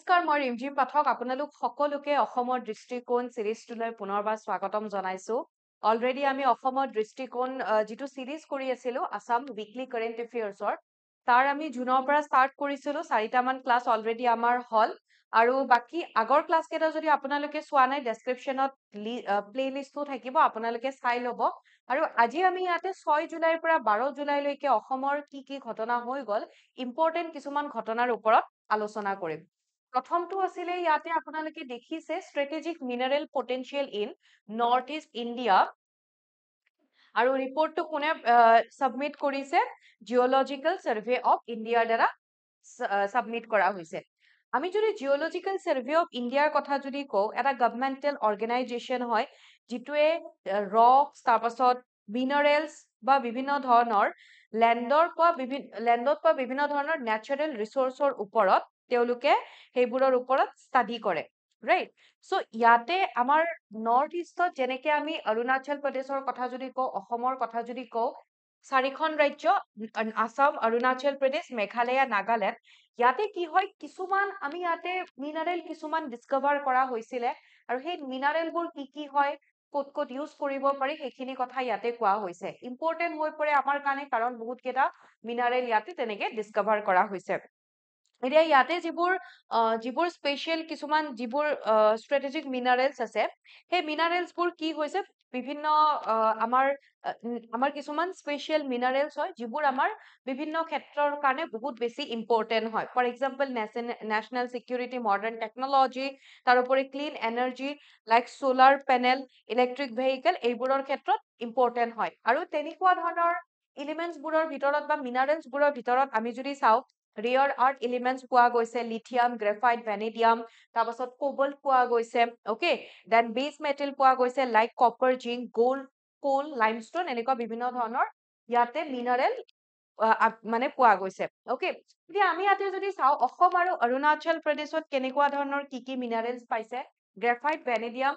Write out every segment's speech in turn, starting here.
নমস্কাৰ, মই ৰিমঝিম পাঠক। আপোনালোক সকলোকে অসমৰ দৃষ্টিকোণ চিৰিজটোলৈ পুনৰবাৰ স্বাগতম জনাইছো। অলৰেডি আমি অসমৰ দৃষ্টিকোণ যিটো চিৰিজ কৰি আছিলো আসাম উইকলি কাৰেণ্ট এফেয়াৰ্ছৰ, তাৰ আমি জুনৰ পৰা ষ্টাৰ্ট কৰিছিলো। 4টামান ক্লাছ অলৰেডি আমাৰ হল আৰু বাকি আগৰ ক্লাছ কেইটা যদি আপোনালোকে চোৱা নাই, ডেছক্ৰিপশ্যনত প্লেলিষ্টটো থাকিব, আপোনালোকে চাই ল'ব। আৰু আজি আমি ইয়াতে 6 জুলাইৰ পৰা 12 জুলাইলৈকে অসমৰ কি ঘটনা হৈ গ'ল, ইম্পৰ্টেণ্ট কিছুমান ঘটনাৰ ওপৰত আলোচনা কৰিম। প্ৰথমটো আছিলে ইয়াতে আপোনালোকে দেখিছে strategic mineral potential in north east India, আৰু ৰিপৰ্টটো কোনে সাবমিট কৰিছে? জিঅলজিকেল সাৰ্ভে অফ ইণ্ডিয়াৰ দ্বাৰা সাবমিট কৰা হৈছে। আমি যদি জিঅলজিকেল সাৰ্ভে অফ ইণ্ডিয়াৰ কথা যদি কওঁ, এটা গভৰ্ণমেণ্টেল অৰ্গেনাইজেশ্যন হয় যিটোৱে ৰক্স, তাৰপাছত মিনাৰেলছ বা বিভিন্ন ধৰণৰ লেণ্ডত পোৱা বিভিন্ন ধৰণৰ নেচাৰেল ৰিচোৰ্চৰ ওপৰত তেওঁলোকে সেইবোৰৰ ওপৰত ষ্টাডি কৰে, ৰাইট? চ' ইয়াতে আমাৰ নৰ্থ ইষ্টত যেনেকে আমি অৰুণাচল প্ৰদেশৰ কথা যদি কওঁ, অসমৰ কথা যদি কওঁ, 4খন ৰাজ্য আসাম, অৰুণাচল প্ৰদেশ, মেঘালয়, নাগালেণ্ড, ইয়াতে কি হয়, কিছুমান আমি ইয়াতে মিনাৰেল কিছুমান ডিস্কভাৰ কৰা হৈছিলে, আৰু সেই মিনাৰেলবোৰ কি হয়, ক'ত ইউজ কৰিব পাৰি, সেইখিনি কথা ইয়াতে কোৱা হৈছে। ইম্পৰ্টেণ্ট হৈ পৰে আমাৰ কাৰণে, কাৰণ বহুত কেইটা মিনাৰেল ইয়াতে তেনেকে ডিস্কভাৰ কৰা হৈছে। এতিয়া ইয়াতে যিবোৰ স্পেচিয়েল কিছুমান যিবোৰ ষ্ট্ৰেটেজিক মিনাৰেলছ আছে, সেই মিনাৰেলছবোৰ কি হৈছে, বিভিন্ন আমাৰ কিছুমান স্পেচিয়েল মিনাৰেলছ হয় যিবোৰ আমাৰ বিভিন্ন ক্ষেত্ৰৰ কাৰণে বহুত বেছি ইম্পৰ্টেণ্ট হয়। For example national security, modern technology, তাৰোপৰি clean energy like solar panel, electric vehicle, এইবোৰৰ ক্ষেত্ৰত ইম্পৰ্টেণ্ট হয়। আৰু তেনেকুৱা ধৰণৰ এলিমেণ্টছবোৰৰ ভিতৰত বা মিনাৰেলছবোৰৰ ভিতৰত আমি যদি চাওঁ, ৰেয়াৰ আৰ্থ এলিমেণ্টছ পোৱা গৈছে, লিথিয়াম, গ্ৰেফাইট, ভেনেডিয়াম, তাৰপাছত কোবল্ট পোৱা গৈছে, অকে, দেন বেছ মেটেল পোৱা গৈছে like copper, zinc, gold, coal, লাইমষ্টন, এনেকুৱা বিভিন্ন ধৰণৰ ইয়াতে মিনাৰেল মানে পোৱা গৈছে, অকে। এতিয়া আমি ইয়াতে যদি চাওঁ, অসম আৰু অৰুণাচল প্ৰদেশত কেনেকুৱা ধৰণৰ কি মিনাৰেলছ পাইছে, graphite, vanadium,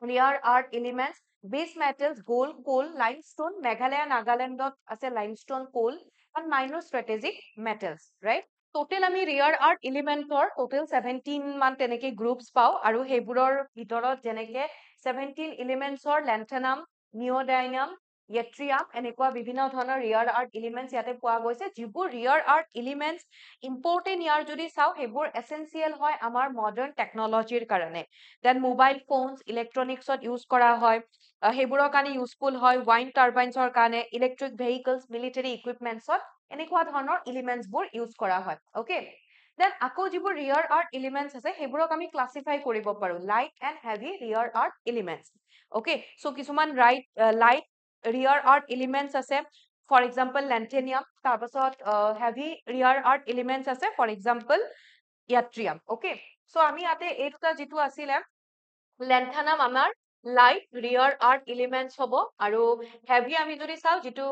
rare earth elements, base metals, gold, coal, limestone, Meghalaya, নাগালেণ্ডত আছে limestone, coal, and minor strategic metals, right? Total আমি ৰেয়াৰ আৰ্থ এলিমেণ্টৰ টোটেল 17 মান তেনেকে গ্ৰুপছ পাওঁ, আৰু সেইবোৰৰ ভিতৰত যেনেকে 17 এলিমেণ্টছৰ লেন্থেনাম, নিঅ'ডাইনাম, য়েট্ৰিয়াম, এনেকুৱা বিভিন্ন ধৰণৰ ৰেয়াৰ আৰ্থ এলিমেণ্টছ ইয়াতে পোৱা গৈছে। যিবোৰ ৰেয়াৰ আৰ্থ এলিমেণ্টছ ইম্পৰ্টেণ্ট ইয়াৰ যদি চাওঁ, সেইবোৰ এচেঞ্চিয়েল হয় আমাৰ মডাৰ্ণ টেকনলজিৰ কাৰণে। দেন মোবাইল ফোনছ, ইলেক্ট্ৰনিক্সত ইউজ কৰা হয়, সেইবোৰৰ কাৰণে ইউজফুল হয়, ৱাইণ্ড টাৰ্বাইনছৰ কাৰণে, ইলেক্ট্ৰিক ভেহিকলছ, মিলিটাৰী ইকুইপমেণ্টছত এনেকুৱা ধৰণৰ এলিমেণ্টছবোৰ ইউজ কৰা হয়, অকে। দেন আকৌ যিবোৰ ৰেয়াৰ আৰ্থ এলিমেণ্টছ আছে, সেইবোৰক আমি ক্লাছিফাই কৰিব পাৰো, light and heavy rare earth elements, okay. So' কিছুমান লাইট ৰেয়াৰ আৰ্থ এলিমেণ্টছ আছে, ফৰ এক্সাম্পল লেন্থেনিয়াম, তাৰপাছত হেভি ৰেয়াৰ আৰ্থ এলিমেণ্টছ আছে, for example yttrium, okay. So' আমি ইয়াতে এই দুটা যিটো আছিলে, লেন্থেনাম আমাৰ লাইট ৰেয়াৰ আৰ্থ এলিমেণ্টছ হ'ব, আৰু হেভি আমি যদি চাওঁ, যিটো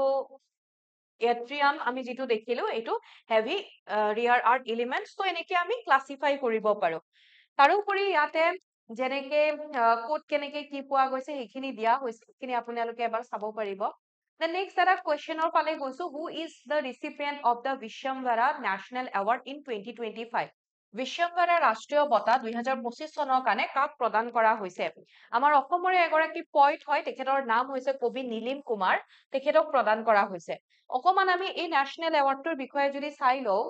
য়াট্ৰিয়াম আমি যিটো দেখিলো, এইটো হেভি ৰেয়াৰ আৰ্থ এলিমেণ্টছ। তো এনেকে আমি ক্লাছিফাই কৰিব পাৰো। তাৰোপৰি ইয়াতে যেনেকে ক'ত কেনেকে কি পোৱা গৈছে সেইখিনি দিয়া হৈছে, সেইখিনি আপোনালোকে এবাৰ চাব পাৰিব। The next এটা কুৱেশ্যনৰ ফালে গৈছো, who is the recipient of the Vishamvara National Award in 2025? বিশ্বম্বৰা ৰাষ্ট্ৰীয় বঁটা 2025 চনৰ কাৰণে কাক প্ৰদান কৰা হৈছে? আমাৰ অসমৰে এগৰাকী পইট হয়, তেখেতৰ নাম হৈছে কবি নীলিম কুমাৰ, তেখেতক প্ৰদান কৰা হৈছে। অকমান আমি এই নেশ্যনেল এৱাৰ্ডটোৰ বিষয়ে যদি চাই লওঁ,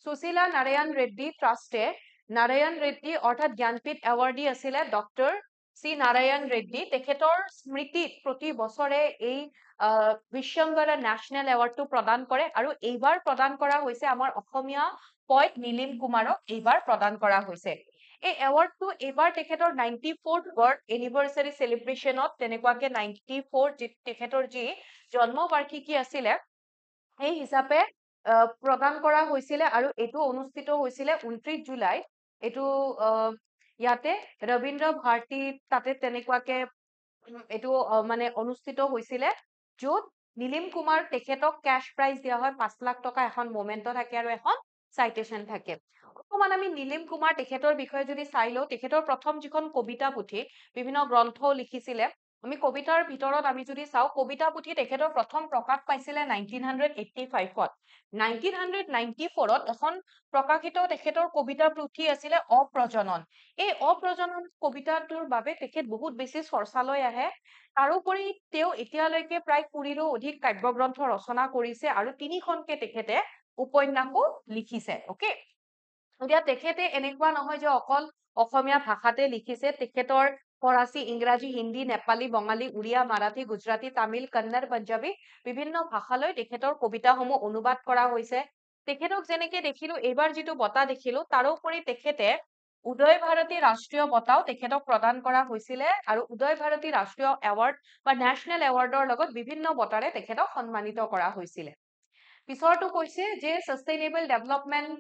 সুশীলা নাৰায়ণ ৰেড্ডী ট্ৰাষ্টে নাৰায়ণ ৰেড্ডী অৰ্থাৎ জ্ঞানপীঠ এৱাৰ্ডী আছিলে ডক্টৰ চি নাৰায়ণ ৰেড্ডী, তেখেতৰ স্মৃতিত প্ৰতি বছৰে এই বিশ্বম্বৰা নেশ্যনেল এৱাৰ্ডটো প্ৰদান কৰে, আৰু এইবাৰ প্ৰদান কৰা হৈছে আমাৰ অসমীয়া পইট নীলিম কুমাৰক এইবাৰ প্ৰদান কৰা হৈছে। এই এৱাৰ্ডটো এইবাৰ তেখেতৰ 94th বাৰ্থ এনিভাৰ্চাৰী চেলিব্ৰেশ্যনত, তেনেকুৱাকে 94 তেখেতৰ যি জন্মবাৰ্ষিকী আছিলে, সেই হিচাপে প্ৰদান কৰা হৈছিলে, আৰু এইটো অনুষ্ঠিত হৈছিলে 29 জুলাই। এইটো ইয়াতে ৰবীন্দ্ৰ ভাৰতী তাতে তেনেকুৱাকে এইটো মানে অনুষ্ঠিত হৈছিলে, য'ত নীলিম কুমাৰ তেখেতক কেশ প্ৰাইজ দিয়া হয়, 5 লাখ টকা, এখন মমেণ্ট থাকে আৰু এখন চাইটেশ্যন থাকে। অকমান আমি নীলিম কুমাৰ তেখেতৰ বিষয়ে যদি চাই লওঁ, তেখেতৰ প্ৰথম যিখন কবিতা পুথি, বিভিন্ন গ্ৰন্থও লিখিছিলে, আমি কবিতাৰ ভিতৰত আমি যদি চাওঁ কবিতা পুথি তেখেতৰ প্ৰথম প্ৰকাশ পাইছিলে 1985ত 1994ত এখন প্ৰকাশিত তেখেতৰ কবিতা পুথি আছিলে অপ্ৰজনন এই অপ্ৰজনন কবিতাটোৰ বাবে তেখেত বহুত বেছি চৰ্চালৈ আহে তাৰোপৰি তেওঁ এতিয়ালৈকে প্ৰায় 20ৰো অধিক কাব্যগ্ৰন্থ ৰচনা কৰিছে আৰু 3খনকে তেখেতে উপন্যাসো লিখিছে ওকে এতিয়া তেখেতে এনেকুৱা নহয় যে অকল অসমীয়া ভাষাতে লিখিছে তেখেতৰ ফৰাচী ইংৰাজী হিন্দী নেপালী বঙালী উৰিয়া মাৰাঠী গুজৰাটী তামিল কন্নড় পঞ্জাবী বিভিন্ন ভাষালৈ তেখেতৰ কবিতাসমূহ অনুবাদ কৰা হৈছে তেখেতক যেনেকে দেখিলো এইবাৰ যিটো বঁটা দেখিলো তাৰোপৰি তেখেতে উদয় ভাৰতী ৰাষ্ট্ৰীয় বঁটাও তেখেতক প্ৰদান কৰা হৈছিলে আৰু উদয় ভাৰতী ৰাষ্ট্ৰীয় এৱাৰ্ড বা নেশ্যনেল এৱাৰ্ডৰ লগত বিভিন্ন বঁটাৰে তেখেতক সন্মানিত কৰা হৈছিলে পিছৰটো কৈছে যে সাস্টেইনেবল ডেভেলপমেন্ট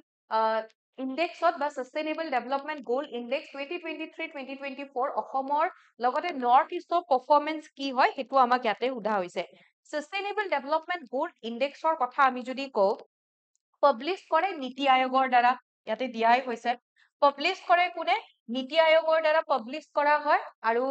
ইন্ডেক্সত বা সাস্টেইনেবল ডেভেলপমেন্ট গোল ইন্ডেক্স 2023-2024 অসমৰ লগতে নৰ্থ ইষ্টৰ পাৰফৰমেন্স কি হয় সেইটো আমাক ইয়াতে সোধা হৈছে সাস্টেইনেবল ডেভেলপমেন্ট গোল ইন্ডেক্সৰ কথা আমি যদি কওঁ পাব্লিছ কৰে নীতি আয়োগৰ দ্বাৰা ইয়াতে দিয়াই হৈছে পাব্লিছ কৰে কোনে নীতি আয়োগৰ দ্বাৰা পাব্লিছ কৰা হয় আৰু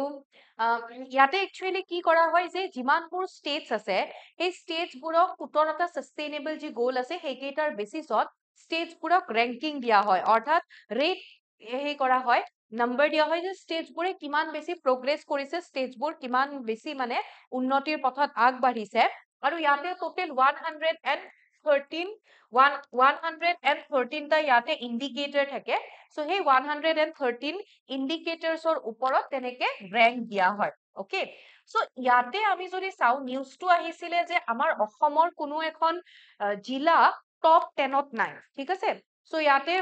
ইয়াতে একচুয়ালি কি কৰা হয় যে যিমানবোৰ ষ্টেটছ আছে এই ষ্টেটছবোৰক 17টা সাস্টেইনেবল যি গোল আছে সেইকেইটাৰ বেচিছত ষ্টেটছবোৰক ৰেংকিং দিয়া হয় অৰ্থাৎ ৰেট হেই কৰা হয় নম্বৰ দিয়া হয় যে ষ্টেটছবোৰে কিমান বেছি প্ৰগ্ৰেছ কৰিছে ষ্টেটছবোৰ কিমান বেছি মানে উন্নতিৰ পথত আগবাঢ়িছে আৰু ইয়াতে টোটেল 113 টা ইয়াতে ইণ্ডিকেটৰ থাকে সো সেই 113 ইণ্ডিকেটৰছৰ ওপৰত তেনেকে ৰেংক দিয়া হয় ওকে সো ইয়াতে আমি যদি চাও নিউজটো আহিছিলে যে আমাৰ অসমৰ কোনো এখন জিলা টপ 10ত নাই ঠিক আছে সো ইয়াতে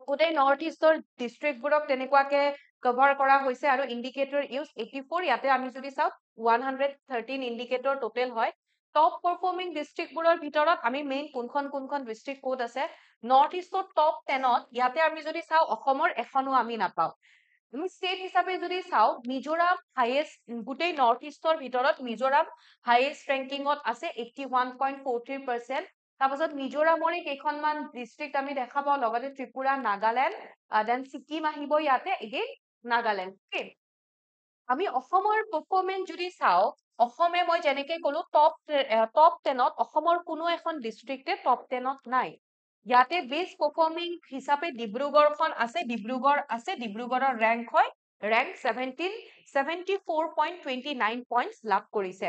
গোটেই নৰ্থ ইষ্টৰ ডিস্ট্ৰিক্টবোৰক তেনেকুৱাকে কভাৰ কৰা হৈছে আৰু ইণ্ডিকেটৰ ইউজ 84 ইয়াতে আমি যদি চাও 113 ইণ্ডিকেটৰ টোটেল হয় টপ পাৰফৰ্মিং ডিস্ট্ৰিক্টবোৰৰ ভিতৰত আমি মেইন কোনখন ডিস্ট্ৰিক্ট কোড আছে নৰ্থ ইষ্টৰ টপ 10ত ইয়াতে আমি যদি চাও অসমৰ এখনো আমি নাপাও আমি ষ্টেট হিচাপে যদি চাও মিজোৰাম হাইয়েষ্ট গোটেই নৰ্থ ইষ্টৰ ভিতৰত মিজোৰাম হাইয়েষ্ট ৰেংকিংত আছে 81.43% তাৰপাছত মিজোৰামৰে কেইখনমান ডিস্ট্ৰিক্ট আমি দেখা পাওঁ লগতে ত্ৰিপুৰা নাগালেণ্ড দেন ছিকিম আহিব ইয়াতে এগেইন নাগালেণ্ড ওকে আমি অসমৰ পাৰফৰমেন্স যদি চাও অসমে মই যেনেকে কলো টপ 10ত অসমৰ কোনো এখন ডিস্ট্ৰিক্টে টপ 10ত নাই ইয়াতে বেষ্ট পাৰফৰ্মিং হিচাপে ডিব্ৰুগড়খন আছে ডিব্ৰুগড়ৰ ৰেংক হয় ৰেংক 74.29 পইণ্টছ লাভ কৰিছে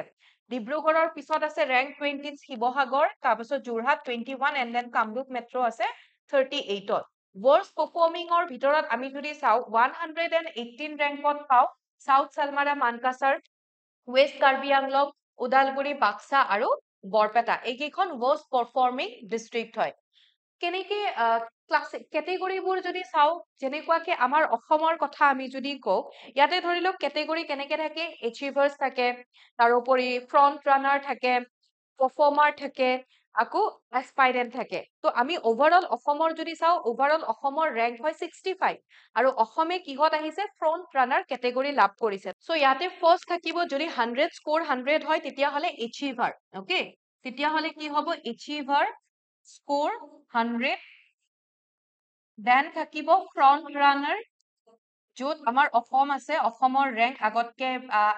ডিব্ৰুগড়ৰ পিছত আছে ৰেংক 20 শিৱসাগৰ তাৰপিছত Jorhat 21 and then Kamrup Metro আছে 38ত ৱৰ্ষ্ট পাৰফৰ্মিঙৰ ভিতৰত আমি যদি চাও 118 ৰেংকত পাও সাউথ সালমাৰা মানকাছাৰ ৱেষ্ট কাৰ্বি আংলং ওদালগুৰি বাক্সা আৰু বৰপেটা এইকেইখন ৱৰ্ষ্ট পাৰফৰ্মিং ডিস্ট্ৰিক্ট হয় কেনেকে কেটেগৰীবোৰ যদি চাও যেনেকুৱাকে আমাৰ অসমৰ কথা আমি যদি কওঁ ইয়াতে ধৰি লওক কেটেগৰী কেনেকে থাকে এচিভাৰ্ছ থাকে তাৰোপৰি ফ্ৰন্ট ৰানাৰ থাকে পাৰফৰ্মাৰ থাকে আকৌ এস্পাইৰেন্ট থাকে তো আমি ওভাৰঅল অসমৰ যদি চাও ওভাৰঅল অসমৰ ৰেংক হয় 65 আৰু অসমে কিহত আহিছে ফ্ৰন্ট ৰানাৰ কেটেগৰী লাভ কৰিছে সো ইয়াতে ফাৰ্স্ট থাকিব যদি 100 স্কোৰ 100 হয় তেতিয়াহলে এচিভাৰ ওকে তেতিয়াহলে কি হ'ব এচিভাৰ স্কোৰ 100 দেন থাকিব ফ্ৰন্ট ৰানাৰ য'ত আমাৰ অসম আছে অসমৰ ৰেংক আগতকে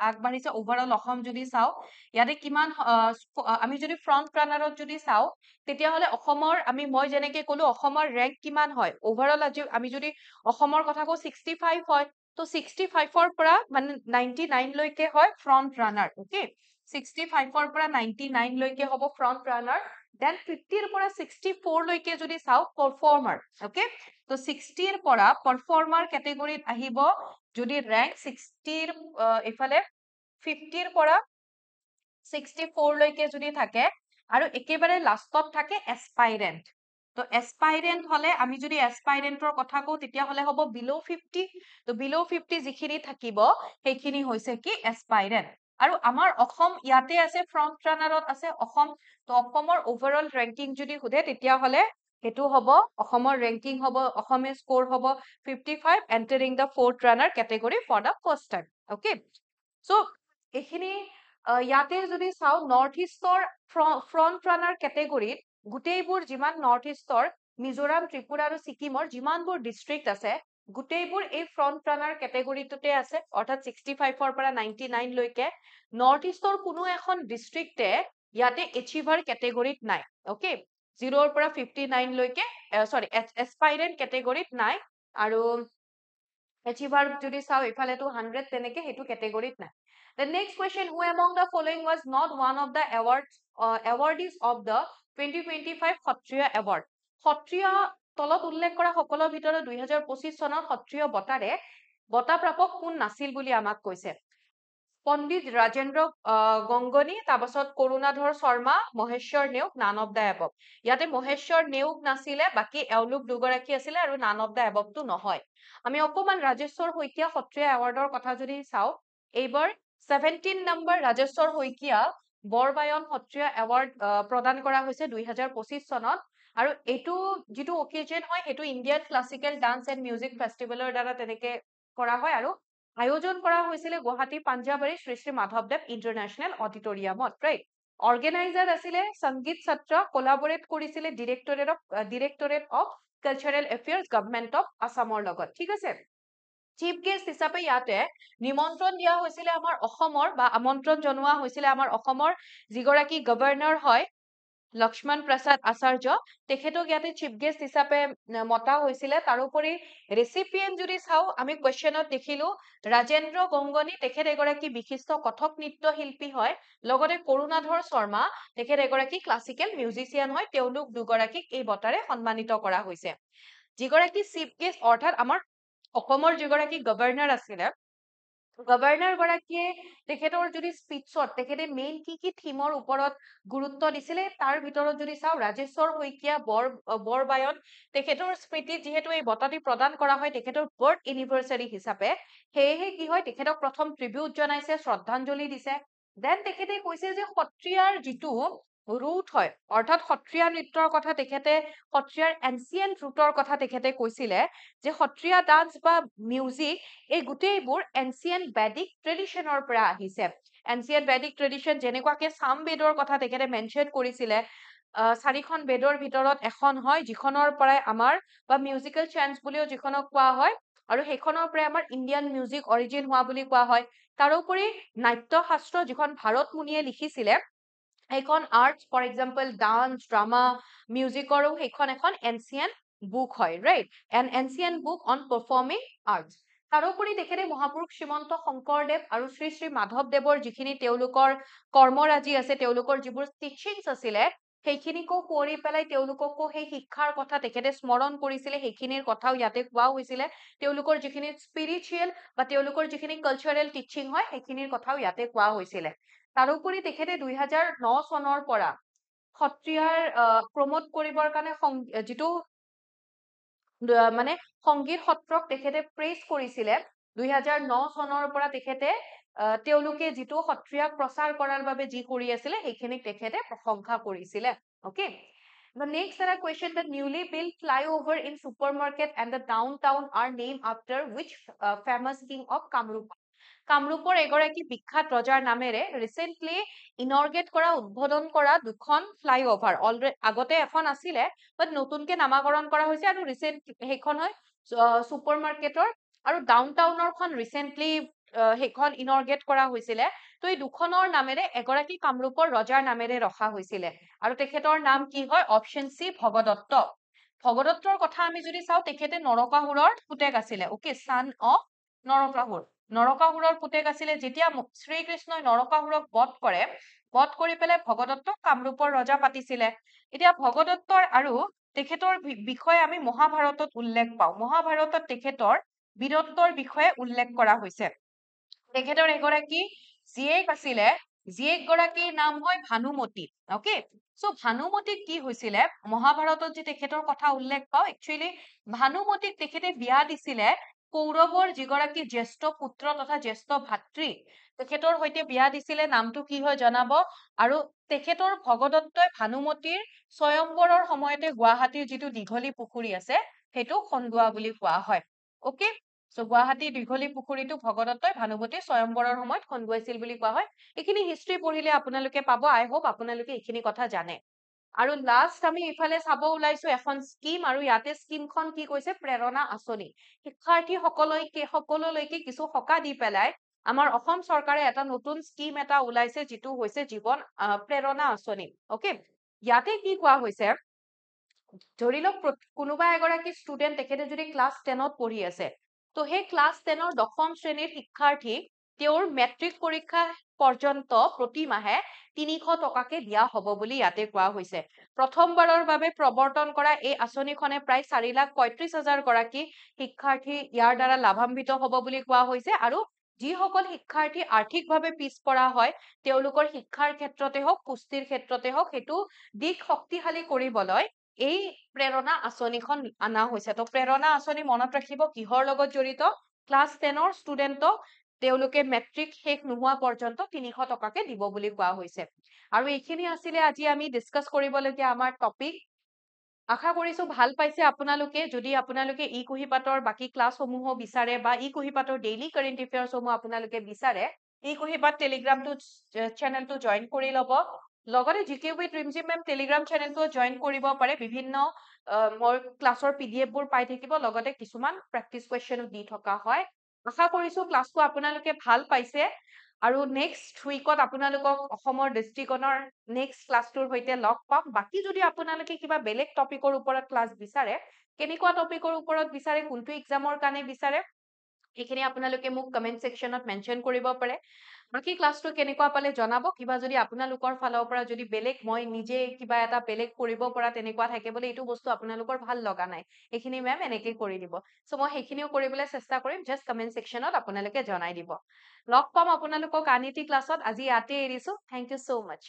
আগবাঢ়িছে ওভাৰঅল অসম যদি চাও ইয়াতে কিমান আমি যদি ফ্ৰন্ট ৰানাৰত যদি চাও তেতিয়াহলে অসমৰ মই যেনেকে কলো অসমৰ ৰেংক কিমান হয় ওভাৰঅল আমি যদি অসমৰ কথা কওঁ 65 হয় তো 65ৰ পৰা মানে 99 লৈকে হয় ফ্ৰন্ট ৰানাৰ ওকে 65ৰ পৰা 99 লৈকে হ'ব ফ্ৰন্ট ৰানাৰ দেন 50ৰ পৰা 64 লৈকে যদি চাও পাৰফৰ্মাৰ ওকে তো 60ৰ পৰা পাৰফৰ্মাৰ কেটেগৰীত আহিব যদি ৰেংক 60ৰ ইফালে 50ৰ পৰা 64 লৈকে যদি থাকে আৰু একেবাৰে লাষ্টত থাকে এস্পাইৰেন্ট তো এস্পাইৰেন্ট হলে আমি যদি এস্পাইৰেন্টৰ কথা কওঁ তেতিয়াহলে হ'ব বিলো 50 তো বিলো 50 যিখিনি থাকিব সেইখিনি হৈছে কি এস্পাইৰেন্ট আৰু আমাৰ অসম ইয়াতে আছে ফ্ৰন্ট ৰানাৰত আছে অসম তো অসমৰ ওভাৰঅল ৰেংকিং যদি সোধে তেতিয়াহলে সেইটো হ'ব অসমৰ ৰেংকিং হ'ব অসমে স্কোৰ হ'ব 55 entering the fourth runner category for the first time okay so এইখিনি ইয়াতে যদি চাও নৰ্থ ইষ্টৰ ফ্ৰন্ট ৰানাৰ কেটেগৰীত গোটেইবোৰ যিমান নৰ্থ ইষ্টৰ মিজোৰাম ত্ৰিপুৰা আৰু ছিকিমৰ যিমানবোৰ ডিস্ট্ৰিক্ট আছে গোটেইবোৰ এই ফ্ৰন্ট ৰানাৰ কেটেগৰীটোতে আছে অৰ্থাৎ 65 পৰা 99 লৈকে নৰ্থ ইষ্টৰ কোনো এখন ডিষ্ট্ৰিক্টে ইয়াতে এচিভাৰ কেটেগৰীত নাই ওকে 0 পৰা 59 লৈকে সৰি এস্পাইৰেন্ট কেটেগৰীত নাই আৰু এচিভাৰ যদি চাও ইফালেটো 100 তেনেকে হেতু কেটেগৰীত নাই The next question, who among the following was not one of the awardees of the 2025 Kshatriya Award? Kshatriya তলত উল্লেখ কৰা সকলৰ ভিতৰত 2025 চনৰ সত্ৰিয় বঁটাৰে বঁটা প্ৰাপক কোন নাছিল বুলি আমাক কৈছে পণ্ডিত ৰাজেন্দ্ৰ গংগনী তাৰপাছত Karunadhar Sharma Maheshwar Neog none of the above ইয়াতে মহেশ্বৰ নেওগ নাছিলে বাকি এওঁলোক দুগৰাকী আছিলে আৰু নান অফ দা এবভটো নহয় আমি অকমান ৰাজেশ্বৰ শইকীয়া সত্ৰিয়া এৱাৰ্ডৰ কথা যদি চাও এইবাৰ 17 নম্বৰ ৰাজেশ্বৰ শইকীয়া বৰবায়ন সত্ৰিয়া এৱাৰ্ড প্ৰদান কৰা হৈছে 2025 চনত আৰু এটো যেটো অকেজন হয় হেতু Indian classical dance and music ফেষ্টিভেলৰ দ্বাৰা তেনেকে কৰা হয় আৰু আয়োজন কৰা হৈছিল গুৱাহাটী পাঞ্জাবাৰী শ্ৰী শ্ৰী মাধৱদেৱ ইন্টাৰনেশ্যনেল অডিটৰিয়ামত ৰাইট অৰ্গেনাইজাৰ আছিলে সংগীত ছাত্ৰ কোলাবৰেট কৰিছিলে directorate of cultural affairs government of আসামৰ লগত ঠিক আছে চিফ গেষ্ট হিচাপে ইয়াতে নিমন্ত্ৰণ দিয়া হৈছিলে আমাৰ অসমৰ বা আমন্ত্ৰণ জনোৱা হৈছিলে আমাৰ অসমৰ যিগৰাকী গভৰ্ণৰ হয় লক্ষ্মণ প্ৰসাদ আচাৰ্য তেখেতক ইয়াতে চিফ গেষ্ট হিচাপে মতা হৈছিলে তাৰোপৰি ৰেচিপিয়েন্ট যদি চাও আমি কোৱেশ্চনত দেখিলো ৰাজেন্দ্ৰ গংগনী তেখেত এগৰাকী বিশিষ্ট কথক নৃত্য শিল্পী হয় লগতে কৰুণাধৰ শৰ্মা তেখেত এগৰাকী ক্লাসিক্যাল মিউজিচিয়ান হয় তেওঁলোক দুগৰাকীক এই বঁটাৰে সন্মানিত কৰা হৈছে যিগৰাকী চিফ গেষ্ট অৰ্থাৎ আমাৰ অসমৰ যিগৰাকী গভৰ্ণৰ আছিলে গভৰ্ণৰ গৰাকীয়ে তেখেতৰ যদি স্পিচত তেখেতে মেইন কি থিমৰ ওপৰত গুৰুত্ব দিছিলে তাৰ ভিতৰত যদি চাও ৰাজেশ্বৰ শইকীয়া বৰবায়ন তেখেতৰ স্মৃতিত যেহেতু এই বঁটাটি প্ৰদান কৰা হয় তেখেতৰ বাৰ্থ এনিভাৰ্সাৰী হিচাপে হেহে কি হয় তেখেতক প্ৰথম ট্ৰিবিউট জনাইছে শ্ৰদ্ধাঞ্জলি দিছে দেন তেখেতে কৈছে যে সত্ৰিয়াৰ যিটো ৰুট হয় অৰ্থাৎ সত্ৰিয়া নৃত্যৰ কথা তেখেতে সত্ৰিয়াৰ এনচিয়েন্ট ৰুটৰ কথা তেখেতে কৈছিলে যে সত্ৰিয়া ডান্স বা মিউজিক এই গোটেইবোৰ এনচিয়েন্ট বেদিক ট্ৰেডিশনৰ পৰা আহিছে এনচিয়েন্ট বেদিক ট্ৰেডিশন যেনেকুৱাকে সাম বেদৰ কথা তেখেতে মেনশন কৰিছিলে চাৰিখন বেদৰ ভিতৰত এখন হয় যিখনৰ পৰাই আমাৰ বা মিউজিকেল চেঞ্জ বুলিও যিখনক কোৱা হয় আৰু সেইখনৰ পৰাই আমাৰ ইণ্ডিয়ান মিউজিক অৰিজিন হোৱা বুলি কোৱা হয় তাৰোপৰি নাট্য শাস্ত্ৰ যিখন ভাৰত মুনিয়ে লিখিছিলে সেইখন arts for example dance drama মিউজিকৰো সেইখন এখন এনচিয়েন্ট বুক হয় right an ancient book on performing arts তাৰোপৰি তেখেতে মহাপুৰুষ শ্ৰীমন্ত শংকৰদেৱ আৰু শ্ৰী শ্ৰী মাধৱদেৱৰ যিখিনি তেওঁলোকৰ কৰ্মৰাজি আছে তেওঁলোকৰ যিবোৰ টিচিংছ আছিলে সেইখিনিকো কৰি পেলাই তেওঁলোককো সেই শিক্ষাৰ কথা তেখেতে স্মৰণ কৰিছিলে সেইখিনিৰ কথাও ইয়াতে কোৱা হৈছিলে তেওঁলোকৰ যিখিনি স্পিৰিচুৱেল বা তেওঁলোকৰ যিখিনি কালচাৰেল টিচিং হয় সেইখিনিৰ কথাও ইয়াতে কোৱা হৈছিলে তাৰোপৰি তেখেতে 2009 চনৰ পৰা সত্ৰিয়াৰ প্ৰমোট কৰিবৰ কাৰণে যিটো মানে সংগীত সত্ৰক তেখেতে প্ৰেজ কৰিছিলে 2009 চনৰ পৰা তেখেতে তেওঁলোকে যিটো সত্ৰিয়াক প্ৰচাৰ কৰাৰ বাবে যি কৰি আছিলে সেইখিনিক তেখেতে প্ৰশংসা কৰিছিলে okay The next question, the newly built flyover in supermarket and the downtown are named after which famous king of Kamrup? কামৰূপৰ এগৰাকী বিখ্যাত ৰজাৰ নামেৰে ৰিসেন্টলি ইনৰ্গেট কৰা উদ্বোধন কৰা দুখন ফ্লাইঅভাৰ অলৰেডি আগতে এখন আছিলে বাট নতুনকে নামাকৰণ কৰা হৈছে আৰু ৰিসেন্ট সেইখন হয় সুপাৰ মাৰ্কেটৰ আৰু ডাউনটাউনৰখন ৰিসেন্টলি সেইখন ইনৰ্গেট কৰা হৈছিলে তো এই দুখনৰ নামেৰে এগৰাকী কামৰূপৰ ৰজাৰ নামেৰে ৰখা হৈছিলে আৰু তেখেতৰ নাম কি হয় অপশন সি ভগদত্ত ভগদত্তৰ কথা আমি যদি চাও তেখেতে নৰকাসুৰৰ পুতেক আছিলে ওকে সান অফ নৰকাসুৰ নৰকাসুৰৰ পুতেক আছিলে যেতিয়া শ্ৰীকৃষ্ণই নৰকাসুৰক বধ কৰি পেলাই ভগদত্তক কামৰূপৰ ৰজা পাতিছিলে এতিয়া ভগদত্তৰ আৰু তেখেতৰ বিষয়ে আমি মহাভাৰতত উল্লেখ পাওঁ মহাভাৰতত তেখেতৰ বীৰত্বৰ বিষয়ে উল্লেখ কৰা হৈছে তেখেতৰ এগৰাকী জীয়েক আছিলে জীয়েক গৰাকীৰ নাম হয় ভানুমতী ওকে সো ভানুমতীক কি হৈছিলে মহাভাৰতত যে তেখেতৰ কথা উল্লেখ পাওঁ একচুয়ালি ভানুমতীক তেখেতে বিয়া দিছিলে কৌৰৱৰ যিগৰাকী জ্যেষ্ঠ পুত্ৰ তথা জ্যেষ্ঠ ভাতৃ তেখেতৰ সৈতে বিয়া দিছিলে নামটো কি হয় জনাব আৰু তেখেতৰ ভগদত্তই ভানুমতীৰ স্বয়ম্বৰৰ সময়তে গুৱাহাটীৰ যিটো দীঘলী পুখুৰী আছে সেইটো খন্দুৱা বুলি কোৱা হয় ওকে সো গুৱাহাটী দীঘলী পুখুৰীটো ভগদত্তই ভানুমতীৰ স্বয়ম্বৰৰ সময়ত খন্দুৱাইছিল বুলি কোৱা হয় এইখিনি হিষ্ট্ৰী পঢ়িলে আপোনালোকে পাব আই হোপ আপোনালোকে এইখিনি কথা জানে আৰু লাষ্ট আমি ইফালে চাব ওলাইছো এখন স্কিম, আৰু ইয়াতে স্কিমখন কি কৈছে, প্ৰেৰণা আঁচনি। শিক্ষাৰ্থী সকললৈকে কিছু সকাহ দি পেলাই আমাৰ অসম চৰকাৰে এটা নতুন স্কিম এটা ওলাইছে, যিটো হৈছে জীৱন প্ৰেৰণা আঁচনি। অকে, ইয়াতে কি কোৱা হৈছে, ধৰি লওক কোনোবা এগৰাকী ষ্টুডেণ্ট, তেখেতে যদি ক্লাছ 10ত পঢ়ি আছে, তো সেই ক্লাছ 10ৰ 10ম শ্ৰেণীৰ শিক্ষাৰ্থীক তেওঁৰ মেট্ৰিক পৰীক্ষা পৰ্যন্ত প্ৰতি মাহে 300 টকাকে দিয়া হ'ব বুলি ইয়াতে কোৱা হৈছে। প্ৰথমবাৰৰ বাবে প্ৰৱৰ্তন কৰা এই আঁচনিখনে প্ৰায় 4,35,000 গৰাকী শিক্ষাৰ্থী ইয়াৰ দ্বাৰা লাভান্বিত হ'ব বুলি কোৱা হৈছে। আৰু যিসকল শিক্ষাৰ্থী আৰ্থিকভাৱে পিছপৰা হয়, তেওঁলোকৰ শিক্ষাৰ ক্ষেত্ৰতে হওক, পুষ্টিৰ ক্ষেত্ৰতে হওক, সেইটো দিশ শক্তিশালী কৰিবলৈ এই প্ৰেৰণা আঁচনিখন অনা হৈছে। তো প্ৰেৰণা আঁচনি মনত ৰাখিব কিহৰ লগত জড়িত, ক্লাছ 10ৰ ষ্টুডেণ্টক তেওঁলোকে মেট্ৰিক শেষ নোহোৱা পৰ্যন্ত 300 টকাকে দিব বুলি কোৱা হৈছে। আৰু এইখিনি আছিলে আজি আমি ডিছকাছ কৰিবলগীয়া আমাৰ টপিক। আশা কৰিছো ভাল পাইছে আপোনালোকে। যদি আপোনালোকে ই কুহিপাতৰ বাকী ক্লাছসমূহো বিচাৰে বা ই কুহিপাতৰ ডেইলি কাৰেণ্ট এফেয়াৰ্ছসমূহ আপোনালোকে বিচাৰে, ই কুহিপাত টেলিগ্ৰামটো চেনেলটো জইন কৰি ল'ব। লগতে জিকে উইথ ৰিমজি মেম টেলিগ্ৰাম চেনেলটো জইন কৰিব পাৰে। বিভিন্ন মোৰ ক্লাছৰ PDF বোৰ পাই থাকিব, লগতে কিছুমান প্ৰেক্টিচ কুৱেশ্যনো দি থকা হয়। আশা কৰিছো ক্লাছটো আপোনালোকে ভাল পাইছে, আৰু নেক্সট উইকত আপোনালোকক অসমৰ দৃষ্টিকোণৰ নেক্সট ক্লাছটোৰ সৈতে লগ পাম। বাকী যদি আপোনালোকে কিবা বেলেগ টপিকৰ ওপৰত ক্লাছ বিচাৰে, কেনেকুৱা টপিকৰ ওপৰত বিচাৰে, কোনটো এক্সামৰ কাৰণে বিচাৰে, এইখিনি আপোনালোকে মোক কমেন্ট সেকশ্যনত মেনশ্যন কৰিব পাৰে। বাকী ক্লাছটো কেনেকুৱা পালে জনাব। কিবা যদি আপোনালোকৰ ফালৰ পৰা যদি বেলেগ, মই নিজে কিবা এটা বেলেগ কৰিব পৰা তেনেকুৱা থাকে বোলে, এইটো বস্তু আপোনালোকৰ ভাল লগা নাই, এইখিনি মেম এনেকে কৰি দিব, চ' মই সেইখিনিও কৰিবলৈ চেষ্টা কৰিম। জাষ্ট কমেন্ট সেকশ্যনত আপোনালোকে জনাই দিব। লগ পাম আপোনালোকক আন এটি ক্লাছত। আজি ইয়াতে এৰিছো। Thank you so much।